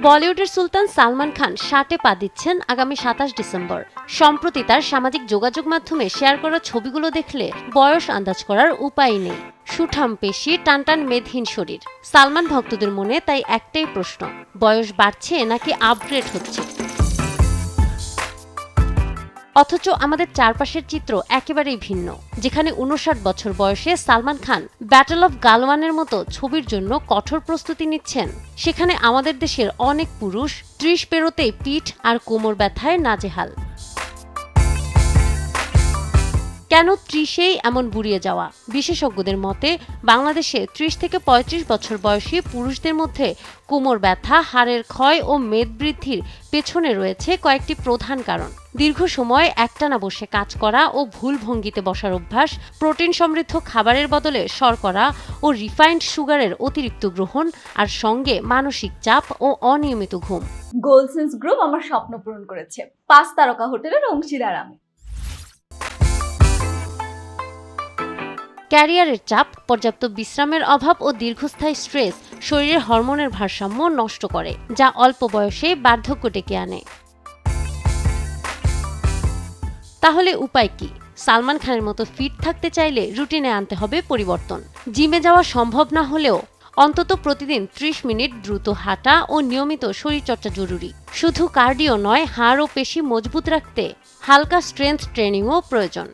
বলিউডের সুলতান সালমান খান 60-এ পা দিচ্ছেন আগামী 27 ডিসেম্বর। সম্প্রতি তার সামাজিক যোগাযোগ মাধ্যমে শেয়ার করা ছবিগুলো দেখলে বয়স আন্দাজ করার উপায় নেই। সুঠাম পেশি, টানটান মেদহীন শরীর। সালমান ভক্তদের মনে তাই একটাই প্রশ্ন, বয়স বাড়ছে নাকি আপগ্রেড হচ্ছে? অথচ আমাদের চারপাশের চিত্র একেবারেই ভিন্ন। যেখানে 59 বছর বয়সে সালমান খান ব্যাটল অফ গালওয়ানের মতো ছবির জন্য কঠোর প্রস্তুতি নিচ্ছেন, সেখানে আমাদের দেশের অনেক পুরুষ 30 পেরোতেই পিঠ আর কোমর ব্যথায় নাজেহাল। কেন 30-এই এমন বুড়িয়ে যাওয়া? বিশেষজ্ঞদের মতে বাংলাদেশে 30 থেকে 35 বছর বয়সী পুরুষদের মধ্যে কোমর ব্যথা, হাড়ের ক্ষয় ও মেদ বৃদ্ধির পেছনে রয়েছে কয়েকটি প্রধান কারণ। দীর্ঘ সময় একটানা বসে কাজ করা ও ভুল ভঙ্গিতে বসার অভ্যাস, প্রোটিন সমৃদ্ধ খাবারের বদলে শর্করা ও রিফাইন্ড সুগারের অতিরিক্ত গ্রহণ, আর সঙ্গে মানসিক চাপ ও অনিয়মিত ঘুম। গোলসেন্স গ্রুপ আমার স্বপ্ন পূরণ করেছে। 5 তারকা হোটেলের অংশীদার আমি। ক্যারিয়ারের চাপ, পর্যাপ্ত বিশ্রামের অভাব ও দীর্ঘস্থায়ী স্ট্রেস শরীরের হরমোনের ভারসাম্য নষ্ট করে, যা অল্প বয়সে বার্ধক্য ডেকে আনে। তাহলে উপায় কি? সালমান খানের মতো ফিট থাকতে চাইলে রুটিনে আনতে হবে পরিবর্তন। জিমে যাওয়া সম্ভব না হলেও অন্তত প্রতিদিন 30 মিনিট দ্রুত হাঁটা ও নিয়মিত শরীরচর্চা জরুরি। শুধু কার্ডিও নয়, হাড় ও পেশি মজবুত রাখতে হালকা স্ট্রেংথ ট্রেনিংও প্রয়োজন।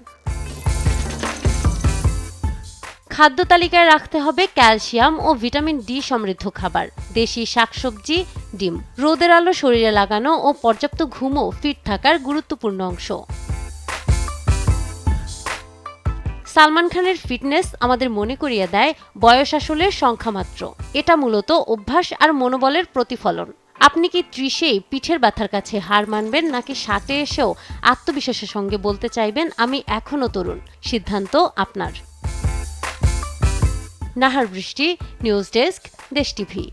খাদ্য তালিকায় রাখতে হবে ক্যালসিয়াম ও ভিটামিন ডি সমৃদ্ধ খাবার, দেশি শাকসবজি, ডিম। রোদের আলো শরীরে লাগানো ও পর্যাপ্ত ঘুমও ফিট থাকার গুরুত্বপূর্ণ অংশ। সালমান খানের ফিটনেস আমাদের মনে করিয়ে দেয় বয়স আসলে সংখ্যা মাত্র। এটা মূলত অভ্যাস আর মনোবলের প্রতিফলন। আপনি কি 30-এই পিঠের ব্যথার কাছে হার মানবেন, নাকি 60-এ এসেও আত্মবিশ্বাসের সঙ্গে বলতে চাইবেন আমি এখনো তরুণ? সিদ্ধান্ত আপনার। নাহার বৃষ্টি, নিউজ ডেস্ক, দেশ টিভি।